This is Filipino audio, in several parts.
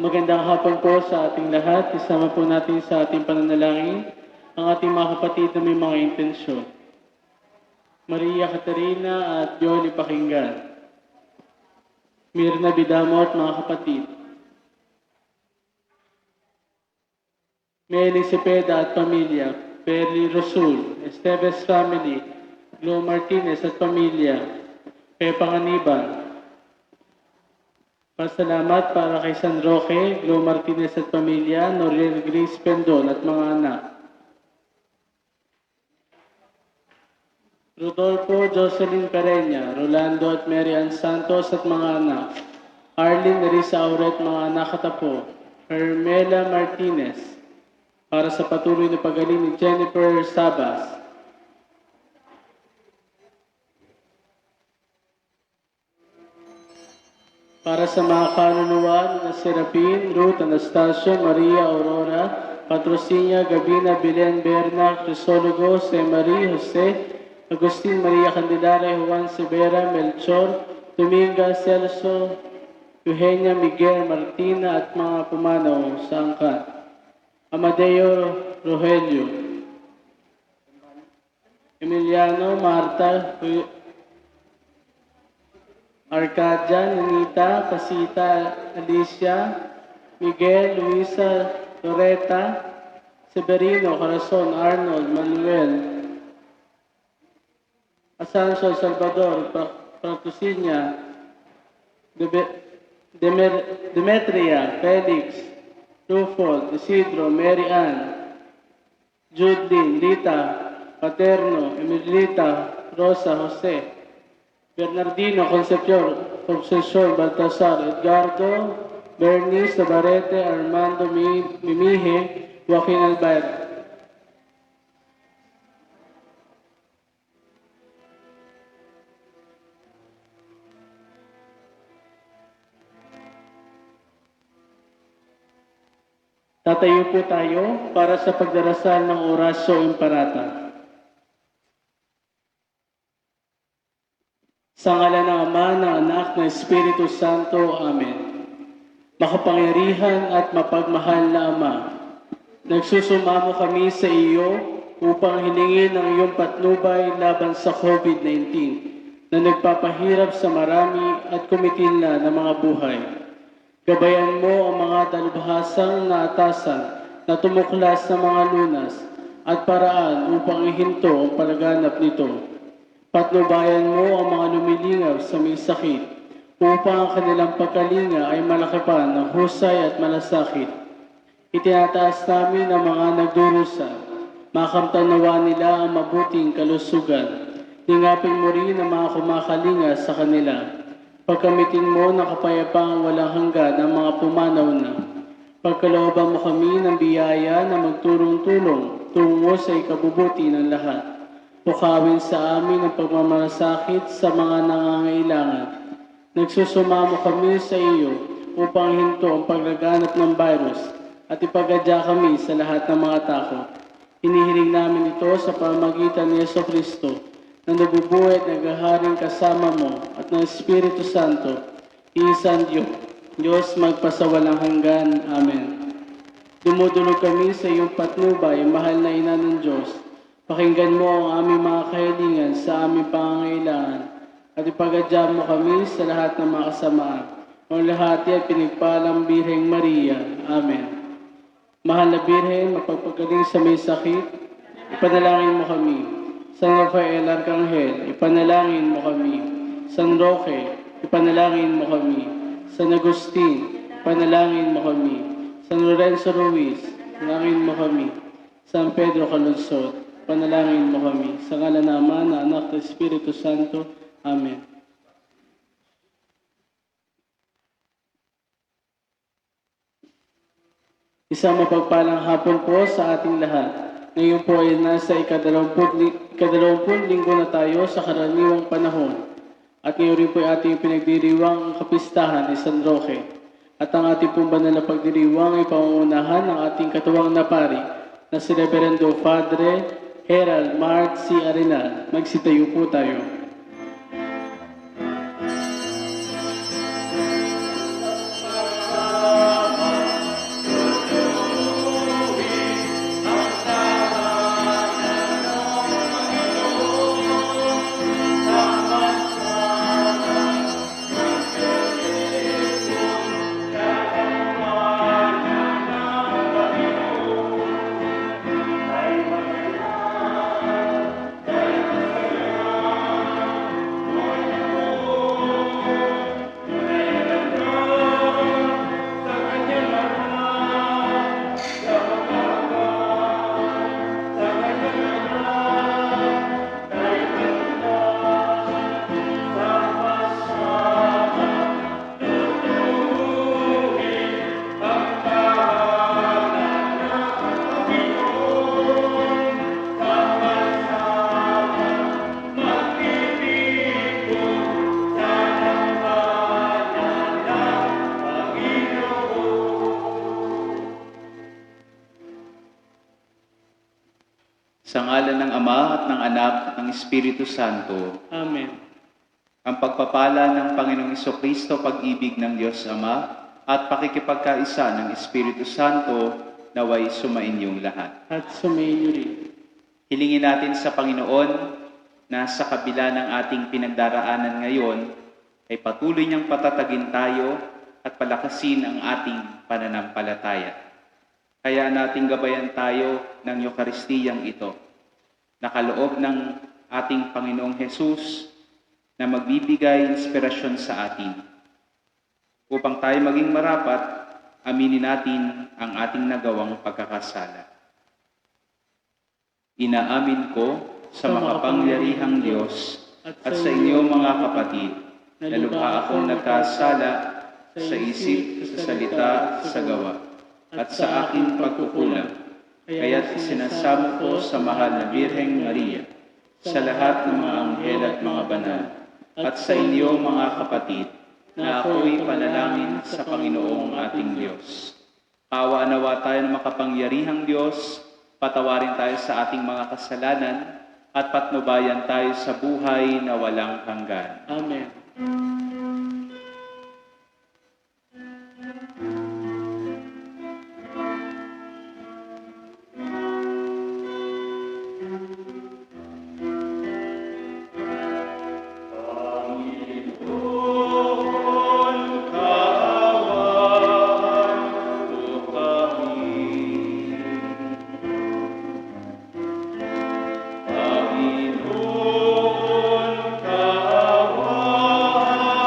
Magandang hapon po sa ating lahat. Isama po natin sa ating pananalangin ang ating mga kapatid na may mga intensyon. Maria Catarina at Yoli Pakinggan. Mirna Bidamo at mga kapatid. Meli Cepeda at pamilya. Perly Rosul, Esteves family, Glo Martinez at pamilya. Pepa Ganiban. Pasalamat para kay San Roque, Glo Martinez at pamilya, Noriel Grace Pendon at mga anak. Rodolfo Jocelyn Pereña, Rolando at Mary Ann Santos at mga anak. Arlene Nerissa Auret, mga anak katapo. Hermela Martinez, para sa patuloy na pagaling ni Jennifer Sabas. Para sa mga kaluluwa na Serapin, Ruth, Anastasio, Maria, Aurora, Patrocinia, Gabina, Belen, Berna, Crisologo, Marie, Jose, Agustin, Maria Candelaria, Juan Severa, Melchor, Dominga, Celso, Eugenia, Miguel, Martina at mga pumanaw sa angkan. Amadeo, Rogelio, Emiliano, Marta, Arcadia, Nanita, Pasita, Alicia, Miguel, Luisa, Loreta, Severino, Corazon, Arnold, Manuel, Asanso, Salvador, Pratusinia, Demetria, Felix, Rufo, Isidro, Mary Ann, Judlyn, Lita, Paterno, Emilita, Rosa, Jose, Bernardino, Concepcion, Baltasar, Edgardo, Bernice, Navarrete, Armando, Mimihe, Joaquin Albayra. Tatayo po tayo para sa pagdarasal ng Orasyo Imparata. Sa ngalan ng Ama, ng Anak, ng Espiritu Santo. Amen. Makapangyarihan at mapagmahal na Ama, nagsusumamo kami sa iyo upang hilingin ang iyong patnubay laban sa COVID-19 na nagpapahirap sa marami at kumikinla ng mga buhay. Gabayan mo ang mga dalubhasang naatasan na tumuklas ng mga lunas at paraan upang ihinto ang palaganap nito. Patnubayan mo ang mga lumilingaw sa may sakit upang ang kanilang pagkalinga ay malakipan ng husay at malasakit. Itinataas namin ang mga nagdurusa, makamtanawa nila ang mabuting kalusugan. Lingapin mo rin ang mga kumakalinga sa kanila. Pagkamitin mo ng kapayapaang walang hanggan ang mga pumanaw na. Pagkalooban mo kami ng biyaya na magturong-tulong tungo sa ikabubuti ng lahat. Pukawin sa amin ang pagmamalasakit sa mga nangangailangan. Nagsusumamo kami sa iyo upang hinto ang paglaganap ng virus at ipagadya kami sa lahat ng mga takot. Hinihiling namin ito sa pamamagitan ni Yeso Kristo na nabubuhay at naghaharing kasama mo at ng Espiritu Santo, isang Diyos magpasawalang hanggan. Amen. Dumudulog kami sa iyong patnubay, mahal na ina ng Diyos. Pakinggan mo ang aming mga kahilingan sa aming pangangailangan at ipagadya mo kami sa lahat ng mga kasamaan. Ang lahat at pinagpalang Birheng Maria. Amen. Mahal na Birhen, mapagpagaling sa may sakit, ipanalangin mo kami. San Rafael Arcangel, ipanalangin mo kami. San Roque, ipanalangin mo kami. San Agustin, ipanalangin mo kami. San Lorenzo Ruiz, panalangin mo kami. San Pedro Calunsod, panalangin mo kami. Sa ngalan ng Ama, na Anak, na Espiritu Santo. Amen. Isang mapagpalang hapon po sa ating lahat. Ngayon po ay nasa ikadalawampung linggo na tayo sa karaniwang panahon. At ngayon rin po ay ating pinagdiriwang kapistahan ni San Roque. At ang ating pong banal na pagdiriwang ay pangungunahan ng ating katuwang na pari na si Reverendo Padre Herald Mart C. Arenal. Magsitayo po tayo. Sa ngalan ng Ama at ng Anak at ng Espiritu Santo. Amen. Ang pagpapala ng Panginoong Jesucristo, pag-ibig ng Diyos Ama, at pakikipagkaisa ng Espiritu Santo, naway sumainyong lahat. At sumainyo rin. Hilingin natin sa Panginoon na sa kabila ng ating pinagdaraanan ngayon, ay patuloy niyang patatagin tayo at palakasin ang ating pananampalataya. Kaya nating gabayan tayo ng Eukaristiyang ito, nakaloob ng ating Panginoong Hesus na magbibigay inspirasyon sa atin. Upang tayo maging marapat, aminin natin ang ating nagawang pagkakasala. Inaamin ko sa makapangyarihang Diyos at sa inyo mga kapatid, na lubha akong nagkasala sa isip, sa salita, sa gawa, at sa aking pagkukulang. Kaya't isinasamo ko sa mahal na Birheng Maria, sa lahat ng mga anghel at mga banal, at sa inyo mga kapatid, na ako'y panalangin sa Panginoong ating Diyos. Kawa-nawa tayo ng makapangyarihang Diyos, patawarin tayo sa ating mga kasalanan, at patnubayan tayo sa buhay na walang hanggan. Amen. Panginoon, kaawaan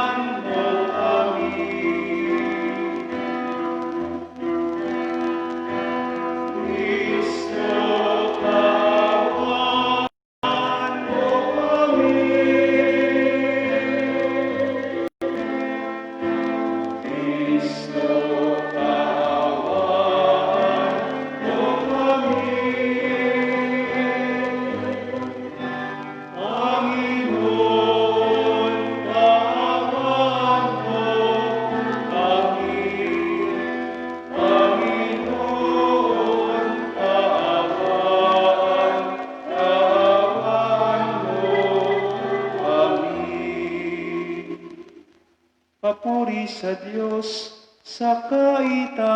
Papuri sa Diyos sa kaitaasan.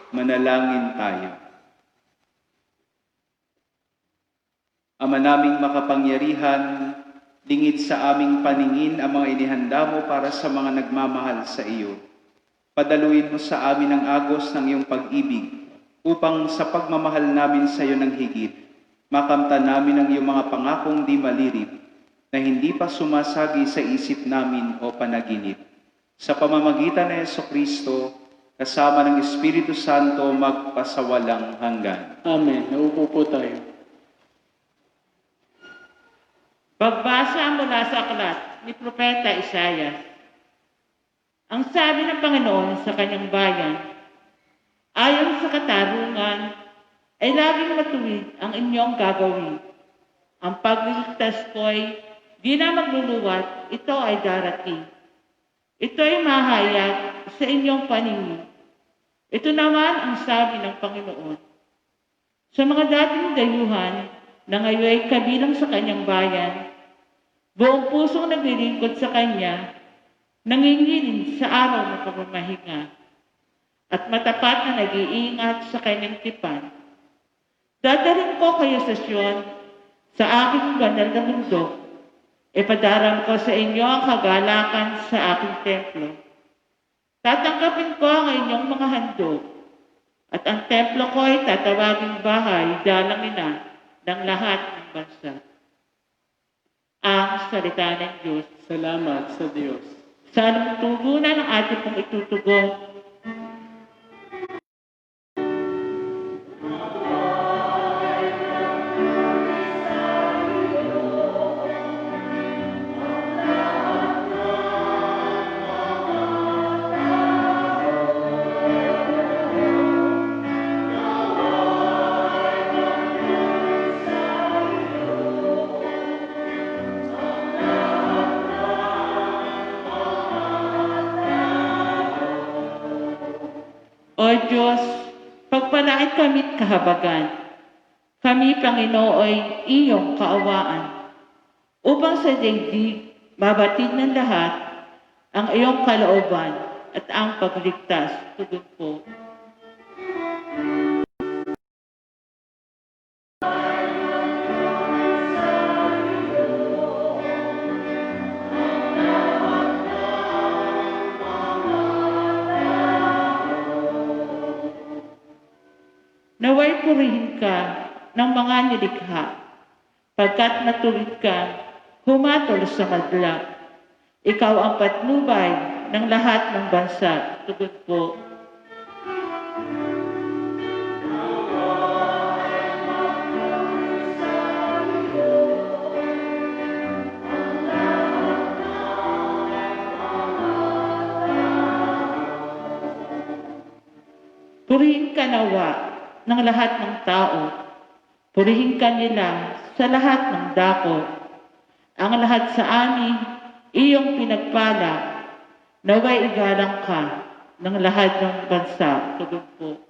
Manalangin tayo. Ama naming makapangyarihan, lingid sa aming paningin ang mga inihanda mo para sa mga nagmamahal sa iyo. Padaluin mo sa amin ang agos ng iyong pag-ibig, upang sa pagmamahal namin sa iyo ng higit, makamtan namin ang iyong mga pangakong di malirip, na hindi pa sumasagi sa isip namin o panaginip. Sa pamamagitan ng Jesucristo, kasama ng Espiritu Santo, magpasawalang hanggan. Amen. Naupo po tayo. Pagbasa mula sa aklat ni Propeta Isaias. Ang sabi ng Panginoon sa kanyang bayan, ayon sa katarungan, ay laging matuwid ang inyong gagawin. Ang pagliligtas ko'y di na magluluwat, ito ay darating. Ito'y mahayag sa inyong paningin. Ito naman ang sabi ng Panginoon. Sa mga dating dayuhan na ngayon kabilang sa kanyang bayan, buong pusong naglilingkod sa kanya, nangingilin sa araw ng pagmamahinga, at matapat na nag-iingat sa kanyang tipan. Dadalhin ko kayo sa Sion, sa aking banal na bundok, ipadaram ko sa inyo ang kagalakan sa aking templo. Tatanggapin ko ang inyong mga handog, at ang templo ko ay tatawaging bahay dalangin ng lahat ng bansa. Ang salita ng Diyos. Salamat sa Diyos. Sa anong tugunan ang ating pong itutugon? O Diyos, pagpalait kami't kahabagan. Kami, Panginooy, iyong kaawaan. Upang sa daigdig, mabatid ng lahat ang iyong kalooban at ang pagligtas. Tugon po. Naway purihin ka ng mga nilikha, pagkat natuwid ka, humatol sa madla. Ikaw ang patnubay ng lahat ng bansa. Tugon po. Purihin ka nawa ng lahat ng tao. Purihin ka nila sa lahat ng dako. Ang lahat sa amin, iyong pinagpala. Naway igalang ka ng lahat ng bansa. Tugon po.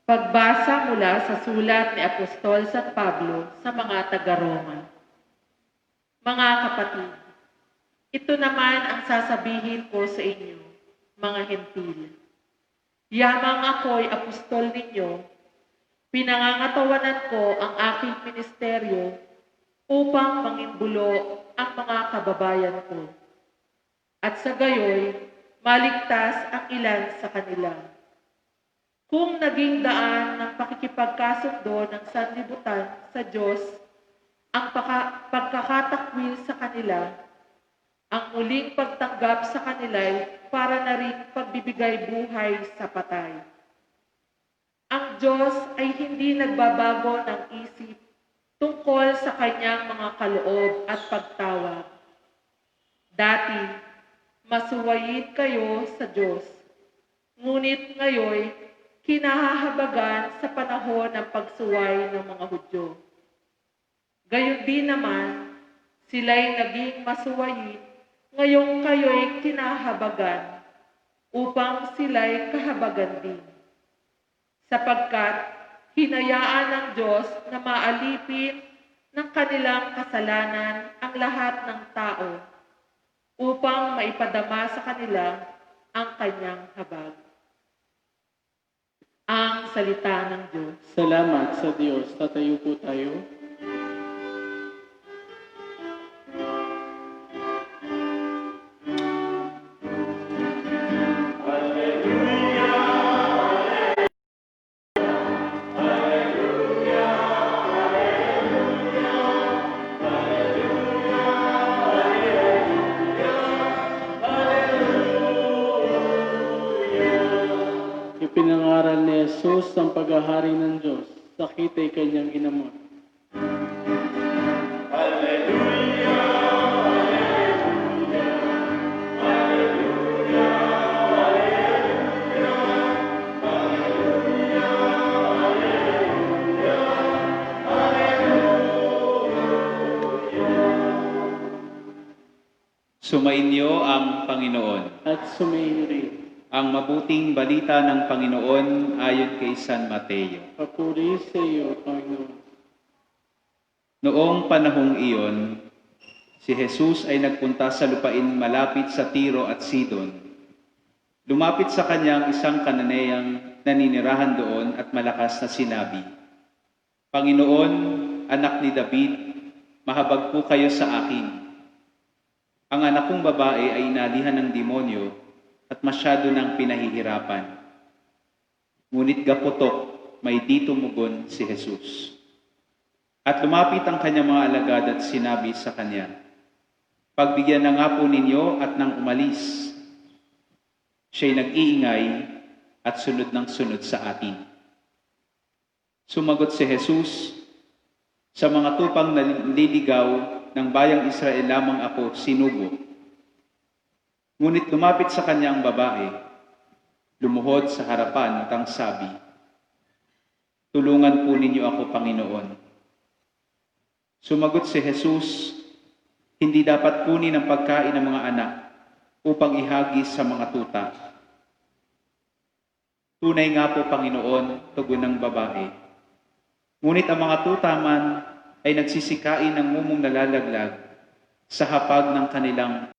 Pagbasa mula sa sulat ni Apostol San Pablo sa mga taga-Roma. Mga kapatid, ito naman ang sasabihin ko sa inyo, mga hentil. Yamang ako'y apostol ninyo, pinangangatawanan ko ang aking ministeryo upang mangimbulo ang mga kababayan ko. At sa gayoy, maligtas ang ilan sa kanila. Kung naging daan ng pakikipagkasundo ng sanlibutan sa Diyos ang pagkakatakwil sa kanila, ang muling pagtanggap sa kanila para na rin pagbibigay buhay sa patay. Ang Diyos ay hindi nagbabago ng isip tungkol sa kanyang mga kaloob at pagtawag. Dati, masuwayin kayo sa Diyos, ngunit ngayon, kinahahabagan sa panahon ng pagsuway ng mga Hudyo. Gayon din naman, sila'y naging masuwayin, ngayong kayo'y kinahabagan, upang sila'y kahabagan din. Sapagkat hinayaan ng Diyos na maalipin ng kanilang kasalanan ang lahat ng tao, upang maipadama sa kanila ang kanyang habag. Ang salita ng Diyos. Salamat sa Diyos. Tatayo po tayo. Ipinangaral ni Jesus ang paghahari ng Diyos. Sakit ay kanyang ginamot. Sumainyo ang Panginoon. At sumayin rin. Ang mabuting balita ng Panginoon ayon kay San Mateo. Papuri sa iyo, Panginoon. Noong panahong iyon, si Jesus ay nagpunta sa lupain malapit sa Tiro at Sidon. Lumapit sa kanyang isang Kananeyang naninirahan doon at malakas na sinabi, Panginoon, anak ni David, mahabag po kayo sa akin. Ang anak kong babae ay inalihan ng demonyo at masyado nang pinahihirapan. Ngunit gaputok, may di tumugon si Jesus. At lumapit ang kanyang mga alagad at sinabi sa kanya, Pagbigyan na nga po ninyo at nang umalis. Siya'y nag-iingay at sunod ng sunod sa atin. Sumagot si Jesus, Sa mga tupang naliligaw ng bayang Israel lamang ako sinugo. Ngunit lumapit sa kanya ang babae, lumuhod sa harapan at ang sabi, Tulungan po ninyo ako, Panginoon. Sumagot si Jesus, Hindi dapat kunin ang pagkain ng mga anak upang ihagis sa mga tuta. Tunay nga po, Panginoon, tugon ng babae. Ngunit ang mga tuta man ay nagsisikain ng mumong nalalaglag sa hapag ng kanilang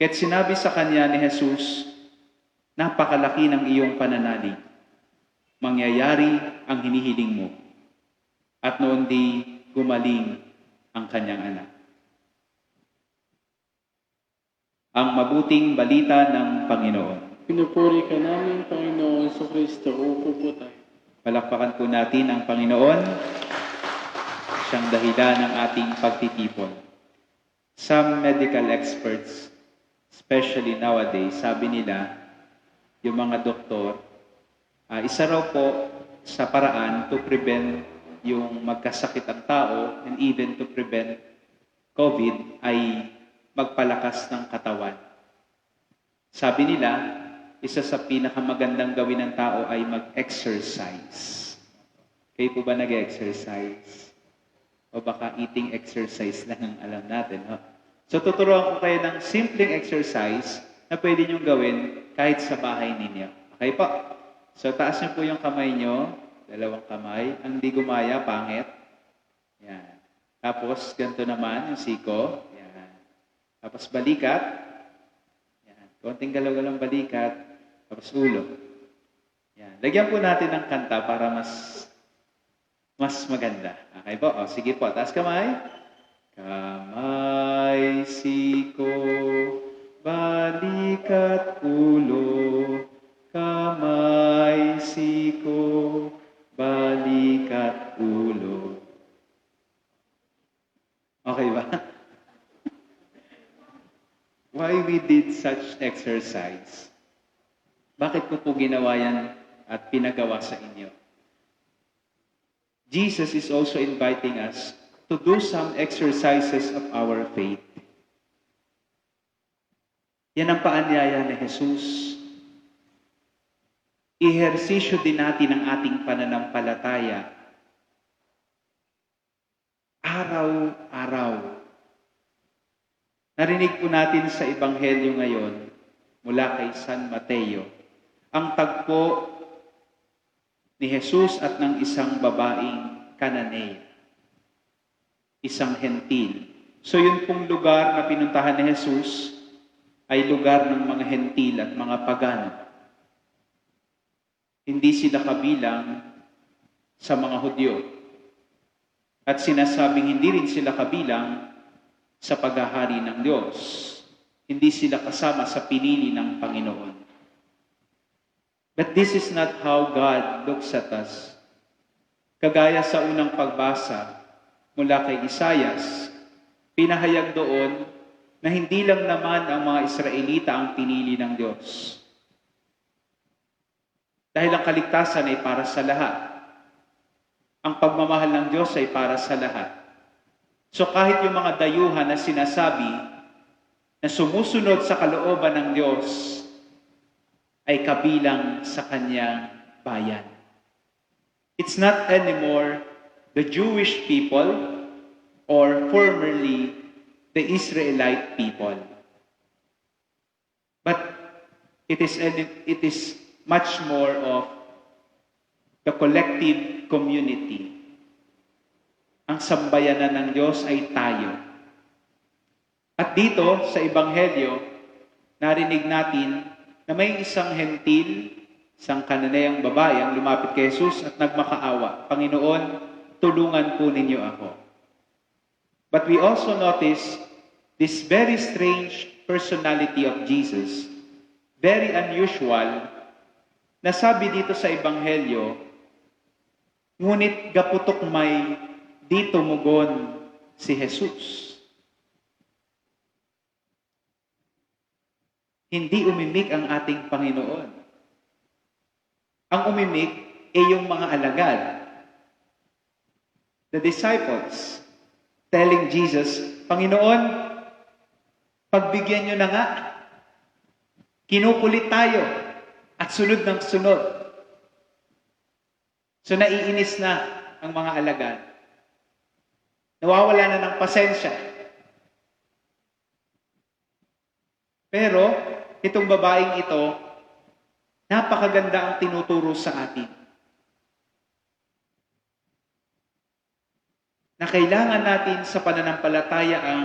Kaya't sinabi sa kanya ni Jesus, napakalaki ng iyong pananalig. Mangyayari ang hinihiling mo. At noon di gumaling ang kanyang anak. Ang mabuting balita ng Panginoon. Pinupuri ka namin, Panginoon Kristo. Upo po tayo. Palakpakan po natin ang Panginoon, siyang dahilan ng ating pagtitipon. Some medical experts, especially nowadays, sabi nila, yung mga doktor, isa raw po sa paraan to prevent yung magkasakit ang tao and even to prevent COVID ay magpalakas ng katawan. Sabi nila, isa sa pinakamagandang gawin ng tao ay mag-exercise. Kayo po ba nag-exercise? O baka eating exercise lang ang alam natin. No? So tuturuan ko kayo ng simpleng exercise na pwede niyong gawin kahit sa bahay ninyo. Okay po? So taas niyo po yung kamay niyo, dalawang kamay. Ang di gumaya, pangit. Yan. Tapos ganito naman yung siko. Yan. Tapos balikat. Yan. Konting galaw-galaw balikat. Tapos ulo. Yan. Lagyan po natin ng kanta para mas maganda. Okay po? O, sige po. Taas kamay. Kamay, siko, balikat, ulo. Kamay, siko, balikat, ulo. Okay ba? Why we did such exercise? Bakit ko po ginawa yan at pinagawa sa inyo? Jesus is also inviting us to do some exercises of our faith. Yan ang paanyaya ni Jesus. Ihersisyo din natin ang ating pananampalataya. Araw-araw. Narinig po natin sa Ebanghelyo ngayon mula kay San Mateo ang tagpo ni Jesus at ng isang babaeng Cananea. Isang hentil. So yun pong lugar na pinuntahan ni Jesus ay lugar ng mga hentil at mga pagano. Hindi sila kabilang sa mga Hudyo. At sinasabing hindi rin sila kabilang sa paghahari ng Diyos. Hindi sila kasama sa pinili ng Panginoon. But this is not how God looks at us. Kagaya sa unang pagbasa mula kay Isaias, pinahayag doon na hindi lang naman ang mga Israelita ang pinili ng Diyos. Dahil ang kaligtasan ay para sa lahat. Ang pagmamahal ng Diyos ay para sa lahat. So kahit yung mga dayuhan na sinasabi na sumusunod sa kalooban ng Diyos ay kabilang sa kanyang bayan. It's not anymore the Jewish people or formerly the Israelite people. But it is much more of the collective community. Ang sambayanan ng Diyos ay tayo. At dito sa Ebanghelyo, narinig natin na may isang hentil, isang Kananeang babae ang lumapit kay Jesus at nagmakaawa. Panginoon, tulungan po ninyo ako. But we also notice this very strange personality of Jesus, very unusual, na sabi dito sa Ebanghelyo, ngunit gaputok may di tumugon si Jesus. Hindi umimik ang ating Panginoon. Ang umimik ay yung mga alagad. The disciples telling Jesus, Panginoon, pagbigyan nyo na nga. Kinukulit tayo at sunod ng sunod. So naiinis na ang mga alagad. Nawawala na ng pasensya. Pero, itong babaeng ito, napakaganda ang tinuturo sa atin. Na kailangan natin sa pananampalataya ang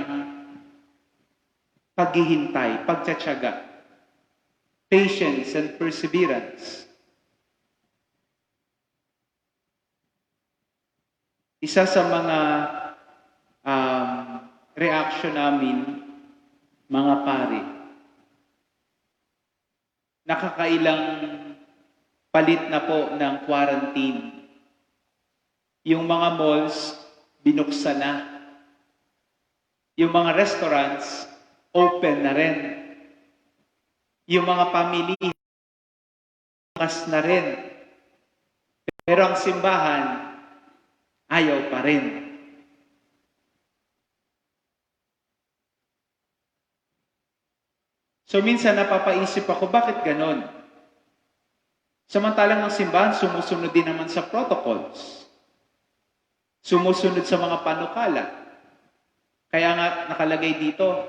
paghihintay, pagtsatsaga, patience and perseverance. Isa sa mga reaction namin, mga pare, nakakailang palit na po ng quarantine. Yung mga malls, binuksan na. Yung mga restaurants, open na rin. Yung mga pamilya, bukas na rin. Pero ang simbahan, ayaw pa rin. So minsan napapaisip ako, bakit ganon? Samantalang ang simbahan, sumusunod din naman sa protocols. Sumusunod sa mga panukala. Kaya nga nakalagay dito,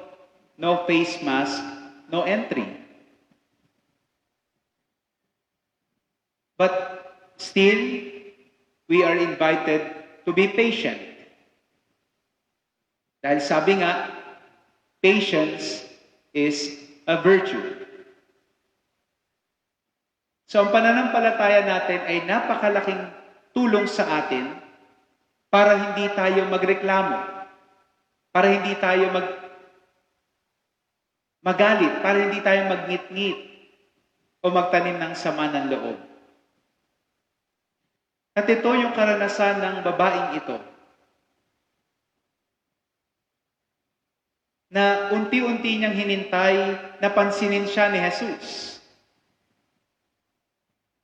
no face mask, no entry. But still, we are invited to be patient. Dahil sabi nga, patience is a virtue. So ang pananampalataya natin ay napakalaking tulong sa atin para hindi tayo magreklamo, para hindi tayo magalit, para hindi tayo magngit-ngit o magtanim ng sama ng loob. At ito yung karanasan ng babaeng ito, na unti-unti niyang hinintay, napansinin siya ni Jesus.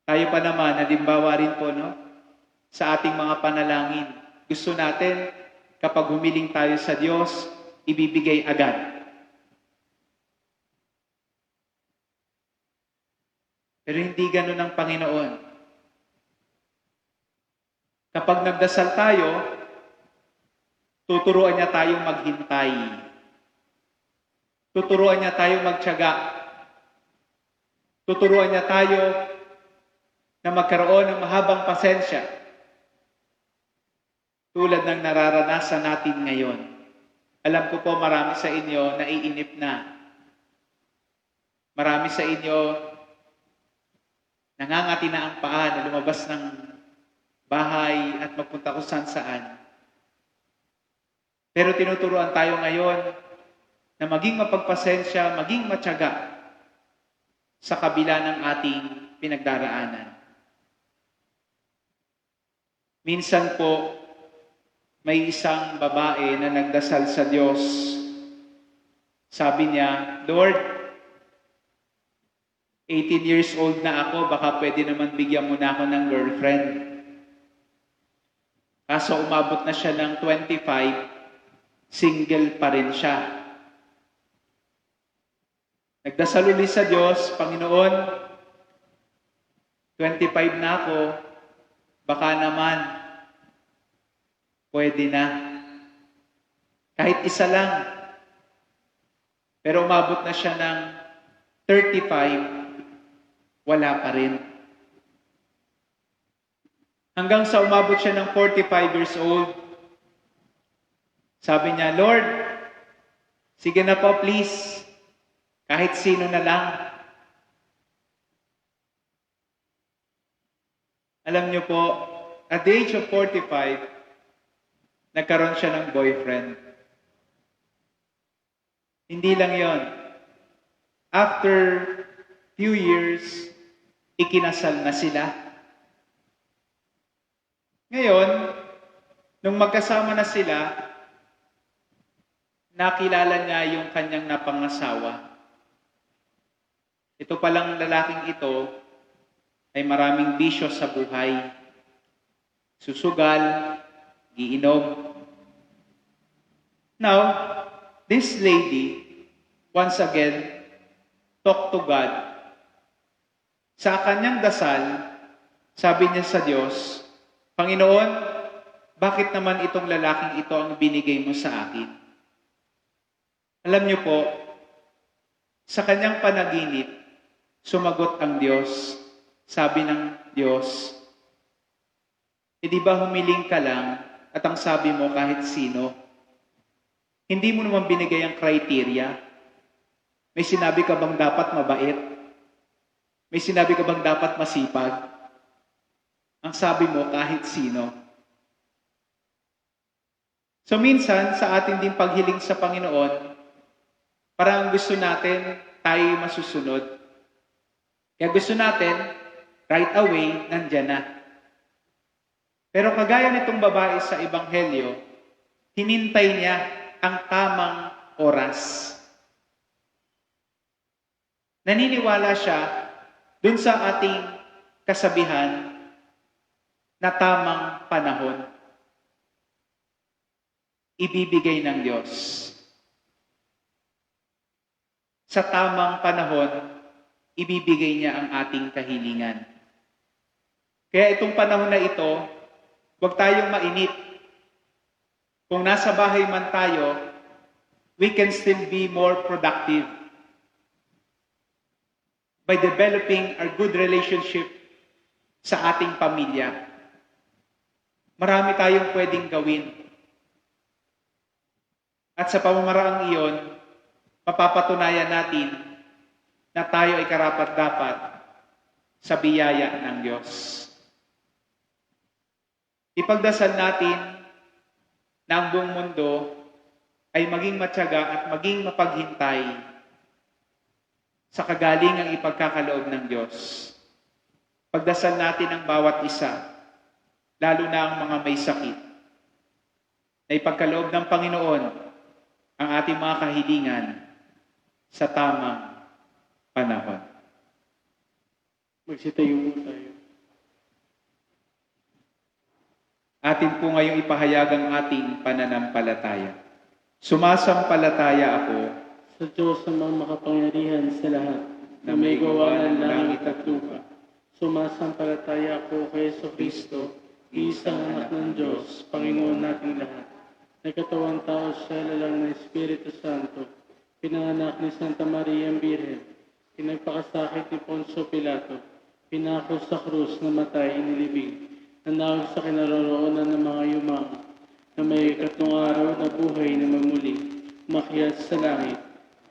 Tayo pa naman, halimbawa rin po, no? Sa ating mga panalangin, gusto natin, kapag humiling tayo sa Diyos, ibibigay agad. Pero hindi ganun ang Panginoon. Kapag nagdasal tayo, tuturuan niya tayong maghintay. Tuturuan niya tayong magtiyaga. Tuturuan niya tayo na magkaroon ng mahabang pasensya. Tulad ng nararanasan natin ngayon. Alam ko po marami sa inyo naiinip na. Marami sa inyo nangangati na ang paa na lumabas ng bahay at magpunta kung saan. Pero tinuturuan tayo ngayon na maging mapagpasensya, maging matyaga sa kabila ng ating pinagdaraanan. Minsan po, may isang babae na nagdasal sa Diyos. Sabi niya, Lord, 18 years old na ako, baka pwede naman bigyan mo na ako ng girlfriend. Kaso umabot na siya ng 25, single pa rin siya. Nagdasal ulit sa Diyos, Panginoon, 25 na ako, baka naman, pwede na. Kahit isa lang. Pero umabot na siya ng 35, wala pa rin. Hanggang sa umabot siya ng 45 years old, sabi niya, Lord, sige na po please, kahit sino na lang. Alam niyo po, at the age of 45, nagkaroon siya ng boyfriend. Hindi lang yon. After few years, ikinasal na sila. Ngayon, nung magkasama na sila, nakilala niya yung kanyang napangasawa. Ito palang lalaking ito ay maraming bisyo sa buhay. Susugal, giinom. Now, this lady, once again, talked to God. Sa kanyang dasal, sabi niya sa Diyos, Panginoon, bakit naman itong lalaking ito ang binigay mo sa akin? Alam niyo po, sa kanyang panaginip, sumagot ang Diyos. Sabi ng Diyos, di ba humiling ka lang at ang sabi mo kahit sino? Hindi mo naman binigay ang criteria. May sinabi ka bang dapat mabait? May sinabi ka bang dapat masipag? Ang sabi mo, kahit sino. So minsan, sa ating din paghiling sa Panginoon, parang gusto natin tayo masusunod. Kaya gusto natin, right away, nandyan na. Pero kagaya nitong babae sa Ebanghelyo, hinintay niya ang tamang oras. Naniniwala siya dun sa ating kasabihan na tamang panahon. Ibibigay ng Diyos. Sa tamang panahon, ibibigay niya ang ating kahilingan. Kaya itong panahon na ito, huwag tayong mainit. Kung nasa bahay man tayo, we can still be more productive by developing our good relationship sa ating pamilya. Marami tayong pwedeng gawin. At sa pamamaraang iyon, mapapatunayan natin na tayo ay karapat-dapat sa biyaya ng Diyos. Ipagdasal natin na ang buong mundo ay maging matyaga at maging mapaghintay sa kagalingang ipagkakaloob ng Diyos. Pagdasal natin ang bawat isa, lalo na ang mga may sakit, na ipagkaloob ng Panginoon ang ating mga kahilingan sa tamang panahon. Magsitayo mo tayo. Atin po ngayong ipahayag ang ating pananampalataya. Sumasampalataya ako Sa Diyos na mga makapangyarihan sa lahat, na may gawa ng langit at lupa. Sumasampalataya ako kay Jesucristo, isang anak ng Diyos, Panginoon nating lahat. Nagkatawang tao siya, lalang ng Espiritu Santo, pinanganak ni Santa Maria ang Birhen, pinagpakasakit ni Poncio Pilato, pinako sa krus, namatay, inilibing, nanawag sa kinaroroonan ng mga yumaong, na may ikatlong araw na buhay na magmuli, umakyat sa langit,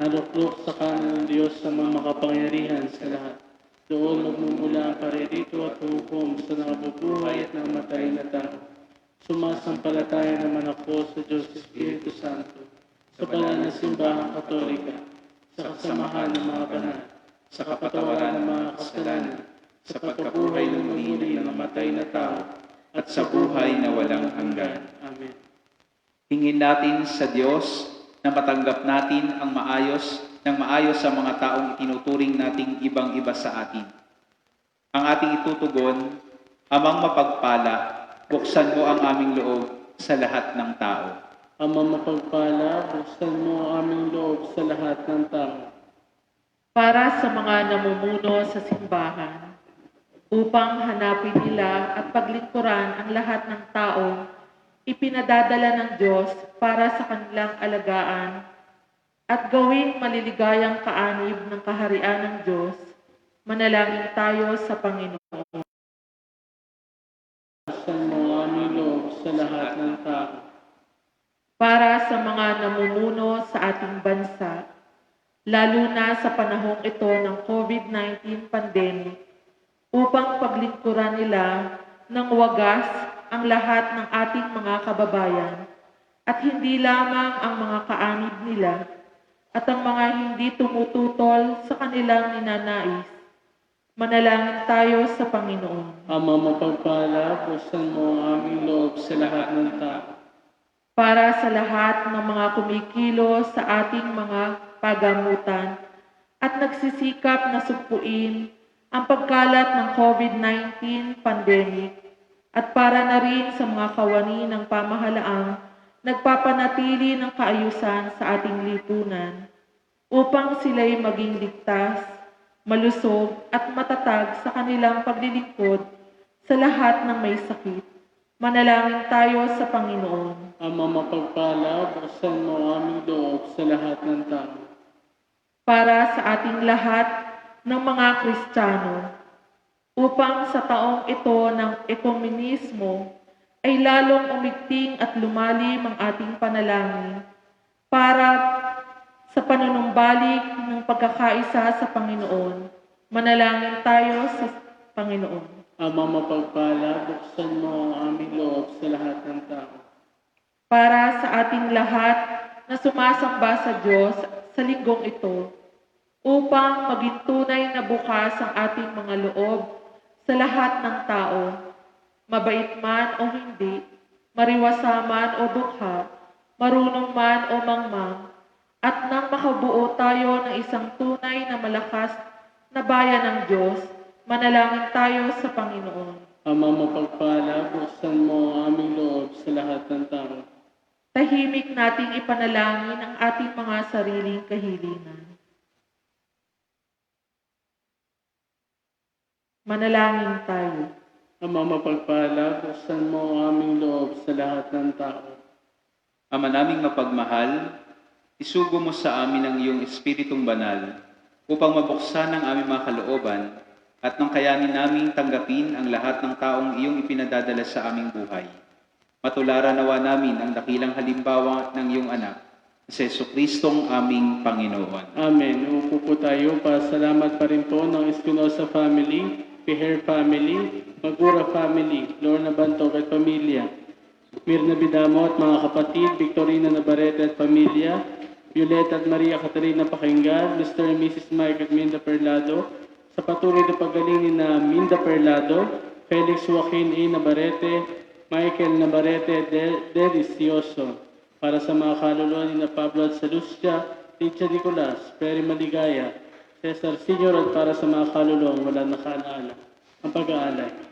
naluklok sa kanan ng Diyos sa mga makapangyarihan sa lahat. Doon magmumula ang paririto at hukom sa nakabubuhay at namatay na tao. Sumasampalataya naman ako sa Diyos Espiritu Santo, sa banal na simbahang Katolika, sa kasamahan ng mga banal, sa kapatawaran ng mga kasalanan, sa pagkabuhay ng muli ng namatay na tao, at sa buhay na walang hanggan. Amen. Hingin natin sa Diyos na matanggap natin ang maayos sa mga taong itinuturing nating ibang-iba sa atin. Ang ating itutugon, Amang mapagpala, buksan mo ang aming loob sa lahat ng tao. Amang mapagpala, buksan mo ang aming loob sa lahat ng tao. Para sa mga namumuno sa simbahan, upang hanapin nila at paglingkuran ang lahat ng taong ipinadadala ng Diyos para sa kanilang alagaan at gawing maliligayang kaanib ng kaharian ng Diyos, manalangin tayo sa Panginoon. Buksan mo ang aming loob sa lahat ng tao. Para sa mga namumuno sa ating bansa, lalo na sa panahong ito ng COVID-19 pandemic, upang paglingkuran nila ng wagas ang lahat ng ating mga kababayan at hindi lamang ang mga kaanib nila at ang mga hindi tumututol sa kanilang ninanais. Manalangin tayo sa Panginoon. Ama mapagpala, buksan mo ang aming loob sa lahat ng tao. Para sa lahat ng mga kumikilos sa ating mga pagamutan at nagsisikap na sugpuin ang pagkalat ng COVID-19 pandemic at para na rin sa mga kawani ng pamahalaang nagpapanatili ng kaayusan sa ating lipunan upang sila'y maging ligtas, malusog at matatag sa kanilang paglilingkod sa lahat ng may sakit. Manalangin tayo sa Panginoon. Ama mapagpala, buksan mo ang aming loob sa lahat ng tao. Para sa ating lahat ng mga Kristiyano, upang sa taong ito ng ekumenismo ay lalong umigting at lumalim ang ating panalangin para sa panunumbalik ng maging pagkakaisa sa Panginoon. Manalangin tayo sa Panginoon. Amang mapagpala, buksan mo ang aming loob sa lahat ng tao. Para sa ating lahat na sumasamba sa Diyos sa linggong ito, upang maging tunay na bukas ang ating mga loob sa lahat ng tao, mabait man o hindi, mariwasa man o dukha, marunong man o mangmang, at nang makabuo tayo ng isang tunay na malakas na bayan ng Diyos, manalangin tayo sa Panginoon. Amang mapagpala, buksan mo ang aming loob sa lahat ng tao. Tahimik nating ipanalangin ang ating mga sariling kahilingan. Manalangin tayo. Amang mapagpala, buksan mo ang aming loob sa lahat ng tao. Ama naming mapagmahal, isugo mo sa amin ang iyong Espiritong Banal upang mabuksan ang aming mga kalooban at nang kayanin naming tanggapin ang lahat ng taong iyong ipinadadala sa aming buhay. Matularan nawa namin ang dakilang halimbawa ng iyong anak, si Jesucristong aming Panginoon. Amen. Upo po tayo. Pasalamat pa rin po ng Espinosa family, Piher family, Magura family, Lorna Bantog at pamilya, Mirna Bidamo at mga kapatid, Victorina Navarrete at pamilya, Violeta at Maria Catarina Pakinggan, Mr. and Mrs. Mike at Minda Perlado, sa patuloy na paggaling ni na Minda Perlado, Felix Joaquin A. Navarrete, Michael Navarrete, Delicioso, para sa mga kaluluwa ni na Pablo at Salustia, Ticha Nicolas, Perry Maligaya, Cesar Senior at para sa mga kaluluwa wala nakaalaala. Ang pag-aalay.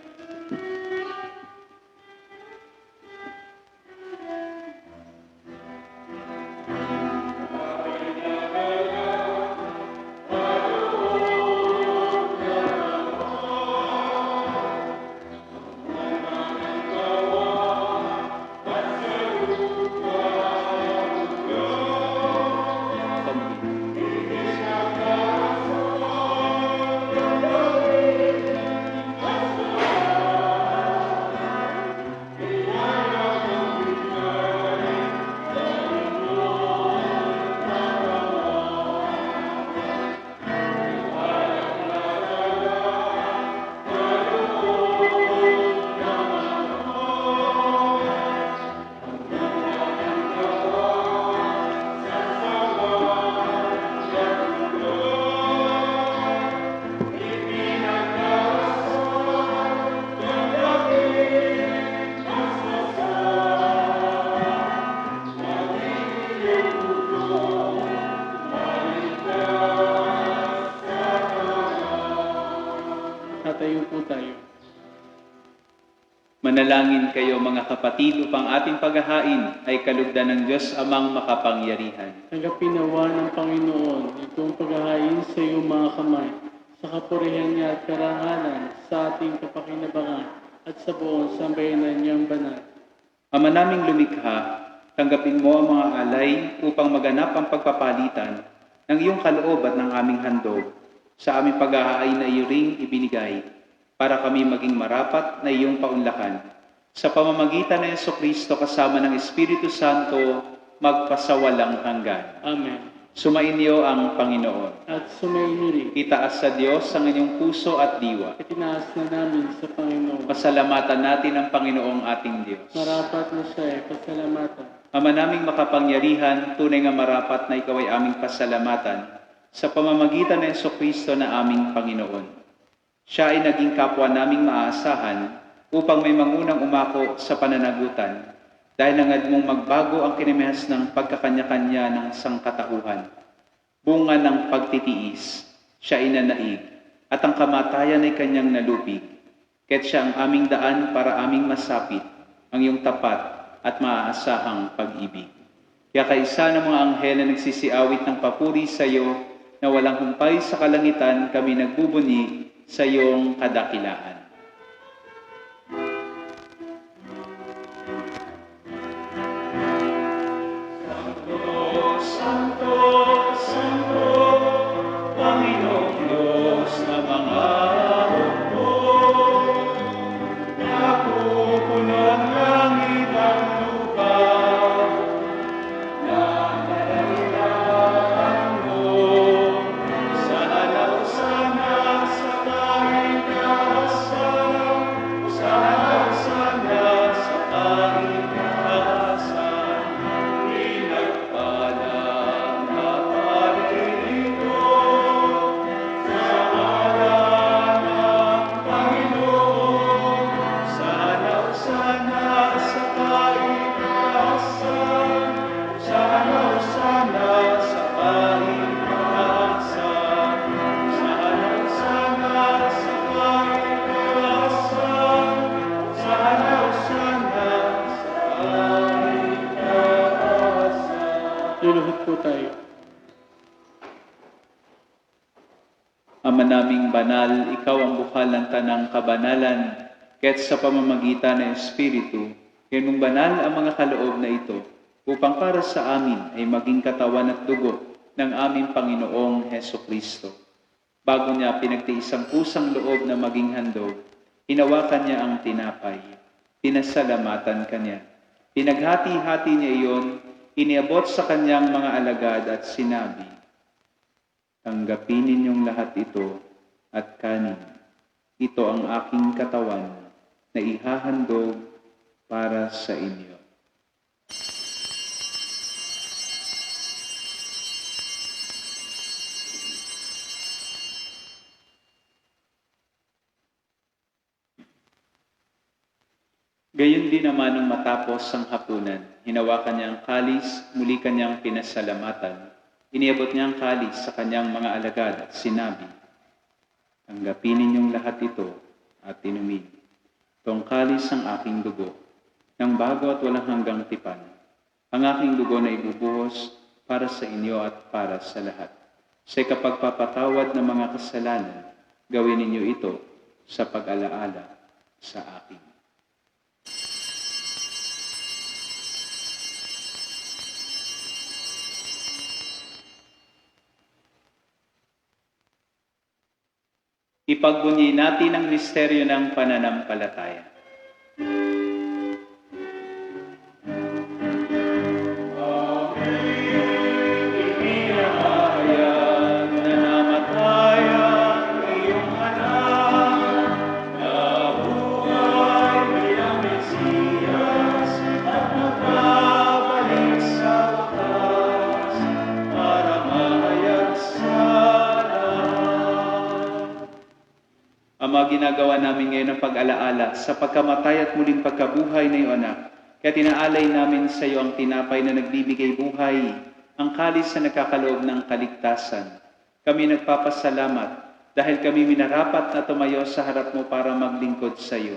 Tatayo po tayo. Manalangin kayo mga kapatid upang ating paghahain ay kalugdan ng Diyos amang makapangyarihan. Tanggapin nawa ng Panginoon itong paghahain sa iyong mga kamay, sa kapurihan niya at karangalan, sa ating kapakinabangan at sa buong sambayanan niyang banal. Ama naming lumikha, tanggapin mo ang mga alay upang maganap ang pagpapalitan ng iyong kaloob at ng aming handog sa aming paghahain na iyo ring ibinigay para kami maging marapat na iyong paunlakan. Sa pamamagitan ng Jesucristo kasama ng Espiritu Santo, magpasawalang hanggan. Amen. Sumainyo ang Panginoon. At sumainyo rin. Itaas sa Diyos ang inyong puso at diwa. Itinaas na namin sa Panginoon. Pasalamatan natin ang Panginoong ating Diyos. Marapat na siya ay pasalamatan. Ama naming makapangyarihan, tunay nga marapat na ikaw ay aming pasalamatan sa pamamagitan ng Jesucristo na aming Panginoon. Siya ay naging kapwa naming maaasahan upang may mangunang umako sa pananagutan dahil nangad mong magbago ang kinamihas ng pagkakanya-kanya ng sangkatauhan. Bunga ng pagtitiis, siya ay nanaig at ang kamatayan ay kanyang nalupig. Kaya't siya ang aming daan para aming masapit ang iyong tapat at maaasahang pag-ibig. Kaya kaisa ng mga anghel na nagsisiawit ng papuri sa iyo na walang humpay sa kalangitan kami nagbubuni sa iyong kadakilaan. Santo, Santo, Panginoong Diyos na mga hukbo, napupuno ang langit at lupa, na nalalitaan mo Ama naming banal, ikaw ang bukal ng tanang kabanalan, kaya't sa pamamagitan ng Espiritu, mong banal ang mga kaloob na ito, upang para sa amin ay maging katawan at dugo ng aming Panginoong Heso Kristo. Bago niya pinagtiis ang kusang loob na maging handog, hinawakan niya ang tinapay, pinasalamatan kanya. Pinaghati-hati niya iyon, iniabot sa kanyang mga alagad at sinabi, "Tanggapin ninyong lahat ito at kanin. Ito ang aking katawan na ihahandog para sa inyo." Gayon din naman nung matapos ang hapunan, hinawakan niya ang kalis, muli kanyang pinasalamatan. Iniabot niya ang kalis sa kanyang mga alagad at sinabi, "Tanggapin ninyong lahat ito at inumin. Itong kalis ang aking dugo, ng bago at walang hanggang tipan. Ang aking dugo na ibubuhos para sa inyo at para sa lahat. Sa kapagpapatawad ng mga kasalanan, gawin ninyo ito sa pag-alaala sa akin." Ipagbunyi natin ang misteryo ng pananampalataya. Ama, ginagawa namin ngayon ang pag-alaala sa pagkamatay at muling pagkabuhay na iyong anak. Kaya tinaalay namin sa iyo ang tinapay na nagbibigay buhay, ang kalis na nagkakaloob ng kaligtasan. Kami nagpapasalamat dahil kami minarapat na tumayo sa harap mo para maglingkod sa iyo.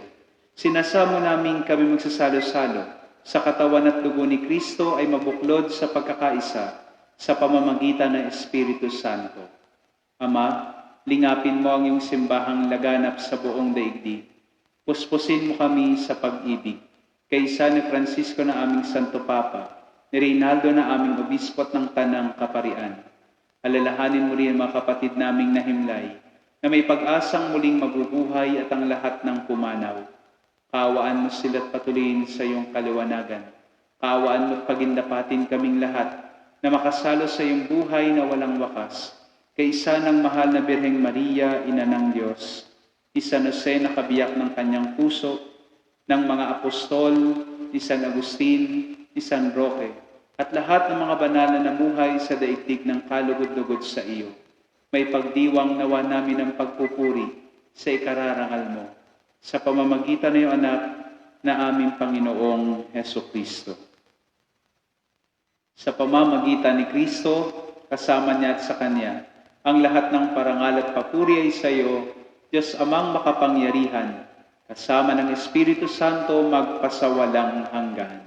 Sinasamo namin kami magsasalo-salo sa katawan at dugo ni Kristo ay mabuklod sa pagkakaisa sa pamamagitan ng Espiritu Santo. Ama, lingapin mo ang iyong simbahang laganap sa buong daigdig. Puspusin mo kami sa pag-ibig. Kaysa ni Francisco na aming Santo Papa, ni Reynaldo na aming obispot ng Tanang Kaparian. Alalahanin mo rin ang mga kapatid naming nahimlay, na may pag-asang muling mabubuhay at ang lahat ng pumanaw. Kaawaan mo sila at patuloyin sa iyong kaliwanagan. Kaawaan mo at pagindapatin kaming lahat na makasalo sa iyong buhay na walang wakas. Kaisa ng mahal na Birheng Maria, Ina ng Diyos, ni San Jose na kabiyak ng kanyang puso, ng mga apostol, ni San Agustin, ni San Roque, at lahat ng mga banal na namuhay sa daigdig ng kalugod-lugod sa iyo. May pagdiwang nawa namin ng pagpupuri sa ikararangal mo, sa pamamagitan ng iyong anak na aming Panginoong Heso Kristo. Sa pamamagitan ni Kristo, kasama niya at sa Kanya, ang lahat ng parangal at papuri ay sa iyo, Diyos Amang makapangyarihan, kasama ng Espiritu Santo magpasawalang hanggan.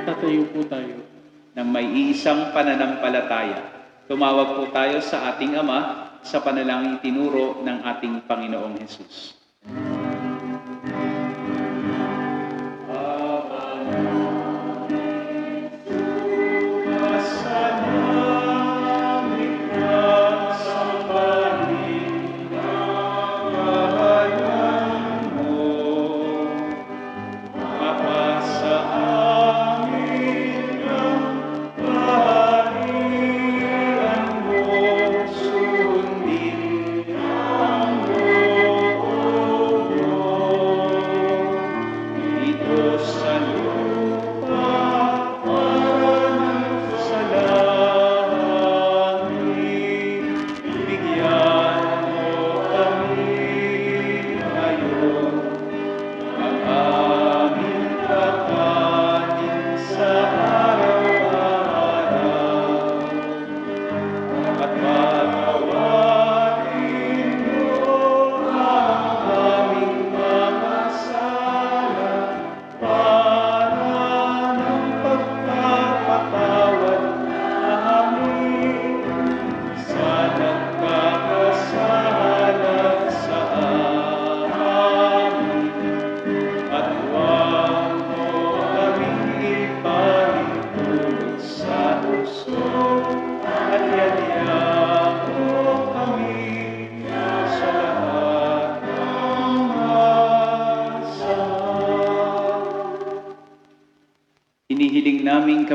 Tatayo po tayo. Ng may iisang pananampalataya, tumawag po tayo sa ating Ama sa panalangin tinuro ng ating Panginoong Hesus. Sundin ang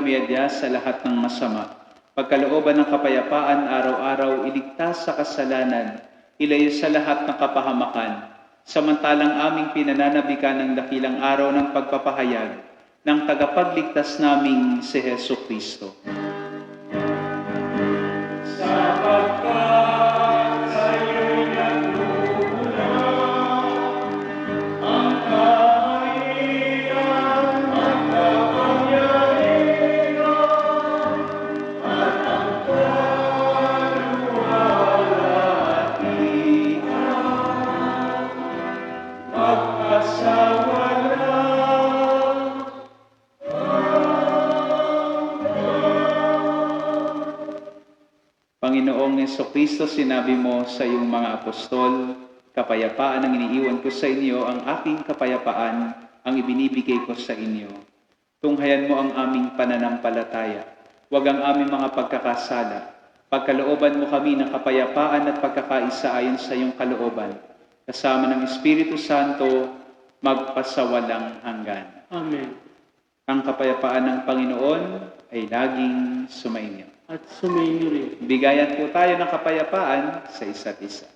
kami adya sa lahat ng masama. Pagkalooban ng kapayapaan, araw-araw iligtas sa kasalanan, ilayo sa lahat ng kapahamakan, samantalang aming pinananabikan ng dakilang araw ng pagpapahayag ng tagapagligtas naming si Heso Kristo. Panginoong Jesucristo, sinabi mo sa iyong mga apostol, kapayapaan ang iniiwan ko sa inyo, ang aking kapayapaan ang ibinibigay ko sa inyo. Tunghayan mo ang aming pananampalataya, huwag ang aming mga pagkakasala. Pagkalooban mo kami ng kapayapaan at pagkakaisa ayon sa iyong kalooban, kasama ng Espiritu Santo, magpasawalang hanggan. Amen. Ang kapayapaan ng Panginoon ay laging sumainyo. At sumainyo rin. Bigayan po tayo ng kapayapaan sa isa't isa.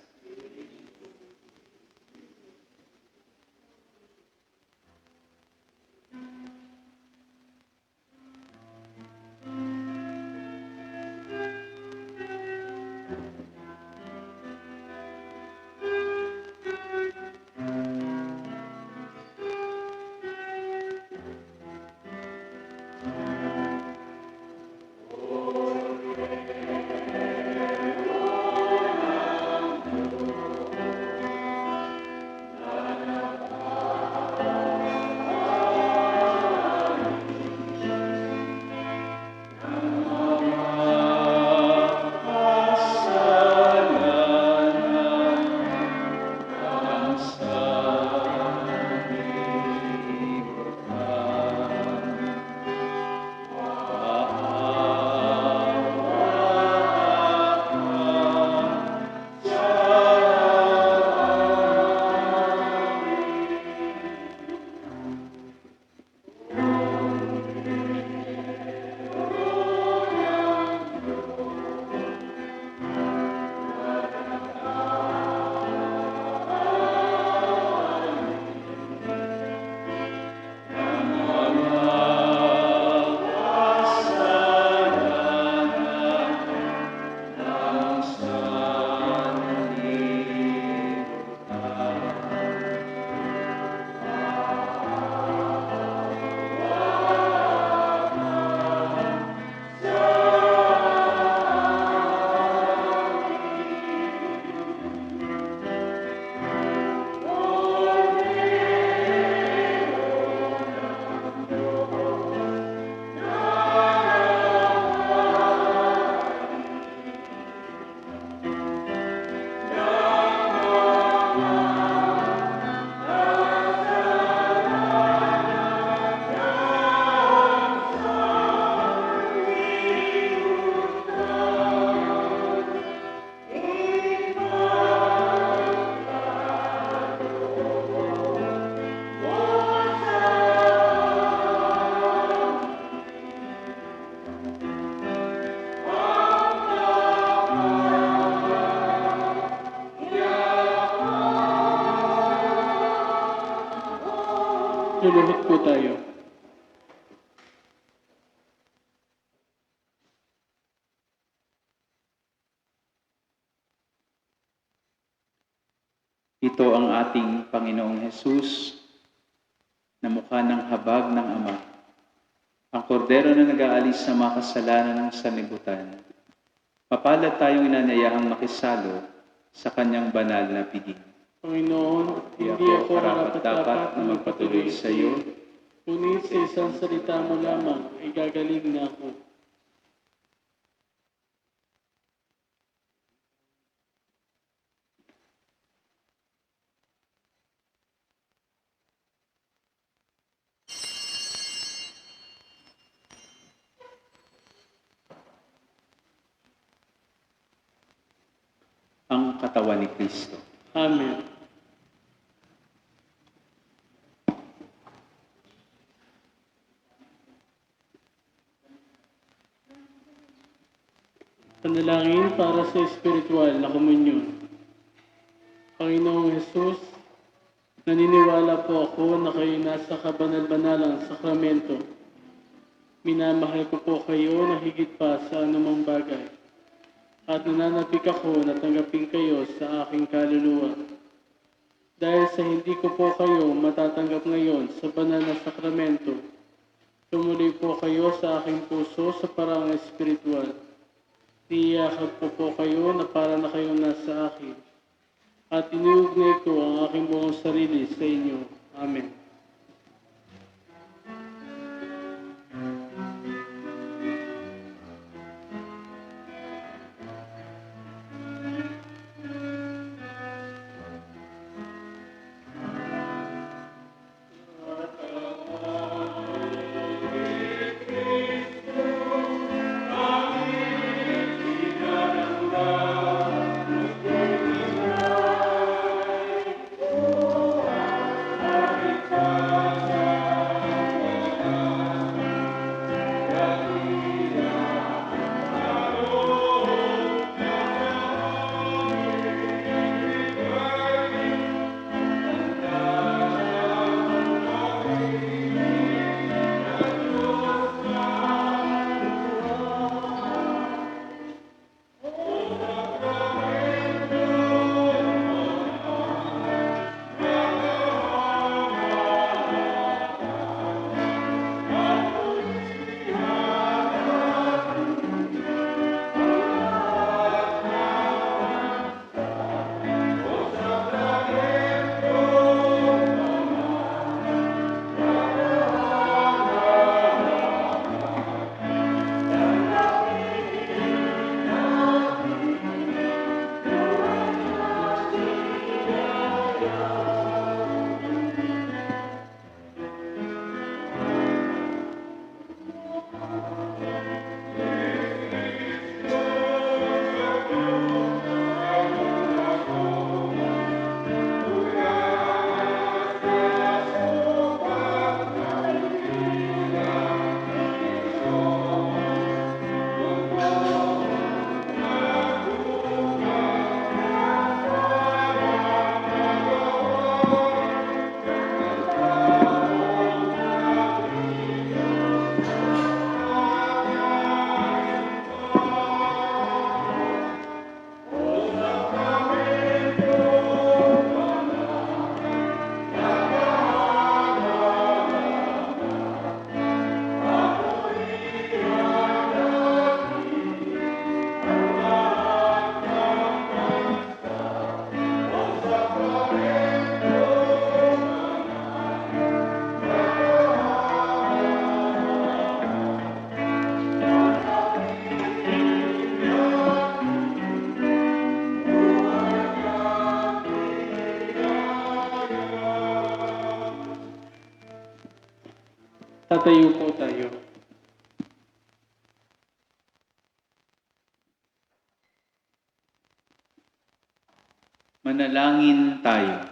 Luluhod po tayo. Ito ang ating Panginoong Hesus na mukha ng habag ng Ama, ang kordero na nag-aalis sa mga kasalanan ng sanlibutan. Mapalad tayong inanyayahang makisalo sa kanyang banal na piging. Panginoon, hindi ako karapat-dapat na magpatuloy sa iyo, ngunit sa isang salita mo lamang ay gagaling na ako. Ang katawan ni Kristo. Amen. Panalangin para sa espiritual na komunyon. Panginoong Jesus, naniniwala po ako na kayo nasa kabanal-banalang sakramento. Minamahal ko po kayo na higit pa sa anumang bagay. At nananabik ako na tanggapin kayo sa aking kaluluwa. Dahil sa hindi ko po kayo matatanggap ngayon sa banal na sakramento, tumuloy po kayo sa aking puso sa parang espiritual. Niyakap ko po kayo na para na kayong nasa akin. At iniugnay ko ang aking buong sarili sa inyo. Amen. Tatayo po tayo. Manalangin tayo.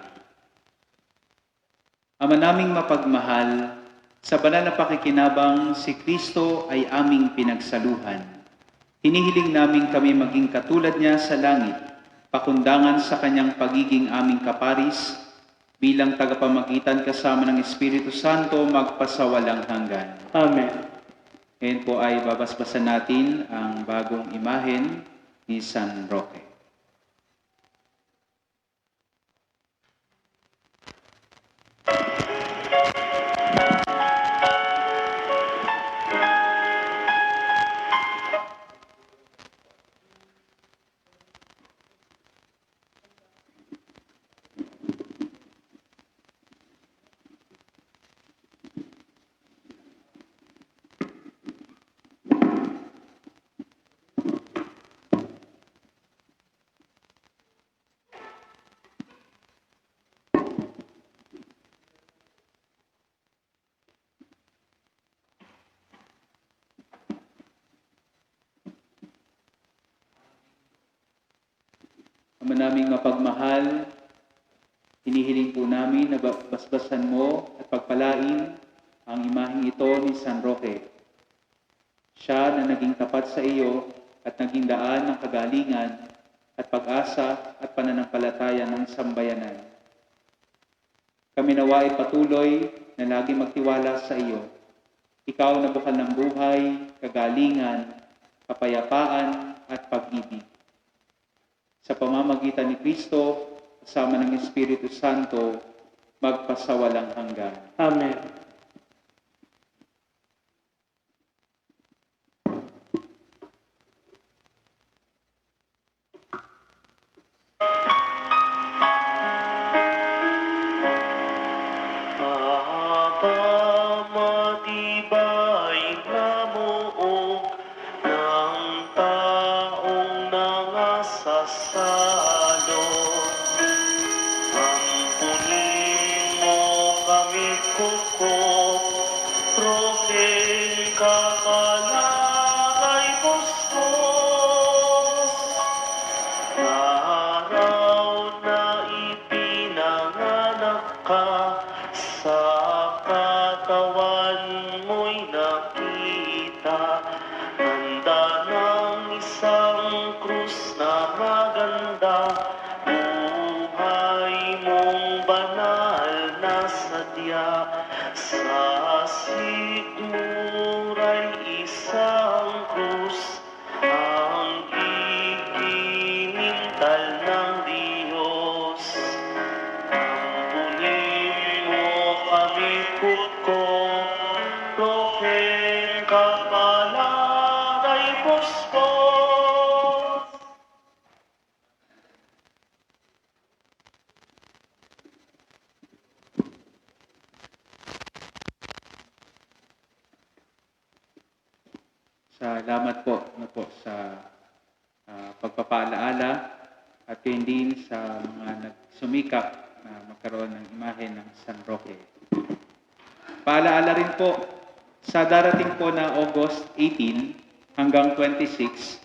Ama naming mapagmahal, sa banal na pakikinabang si Kristo ay aming pinagsaluhan. Hinihiling namin kami maging katulad niya sa langit, pakundangan sa kanyang pagiging aming kaparis, bilang tagapamagitan kasama ng Espiritu Santo magpasawalang hanggan. Amen. Ngayon po ay babasbasan natin ang bagong imahen ni San Roque. Ama naming mapagmahal, hinihiling po namin na basbasan mo at pagpalain ang imaheng ito ni San Roque. Siya na naging tapat sa iyo at naging daan ng kagalingan at pag-asa at pananampalataya ng sambayanan. Kami nawa ay patuloy na lagi magtiwala sa iyo. Ikaw na bukal ng buhay, kagalingan, kapayapaan at pag-ibig. Sa pamamagitan ni Kristo, kasama ng Espiritu Santo, magpasawalang hanggan. Amen. Matibay na muog ng taong nangasasalo. Ampunin mo kami kuko, Propel kakalakay Bustos. Araw na ipinanganak ka, sa katawan mo'y nakita, handa ng isang krus na maganda, buhay mong banal na sadya, sa sigmuray isang krus, ang iginintal ng Diyos. Ampunin mo kami kuko, Propel kapalatay Bustos. Salamat po, sa pagpapaalaala at yun din sa mga nagsumikap na magkaroon ng imahe ng San Roque. Paalaala rin po, sa darating po na August 18 hanggang 26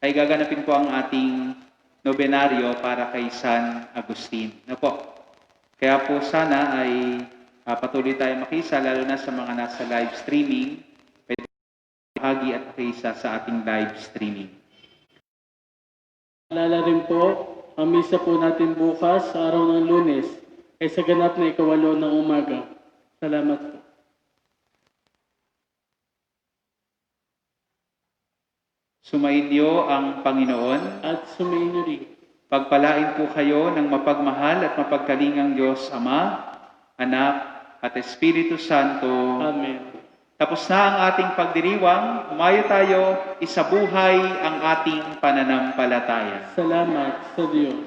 ay gaganapin po ang ating nobenaryo para kay San Agustin. Na po. Kaya po sana ay patuloy tayo makisa, lalo na sa mga nasa live streaming, pwede bahagi at makisa sa ating live streaming. Alala rin po, ang misa po natin bukas sa araw ng Lunes ay sa ganap na 8:00 ng umaga. Salamat po. Sumainyo ang Panginoon. At sumainyo rin. Pagpalain po kayo ng mapagmahal at mapagkalingang Diyos Ama, Anak, at Espiritu Santo. Amen. Tapos na ang ating pagdiriwang, humayo tayo, isabuhay ang ating pananampalataya. Salamat sa Diyos.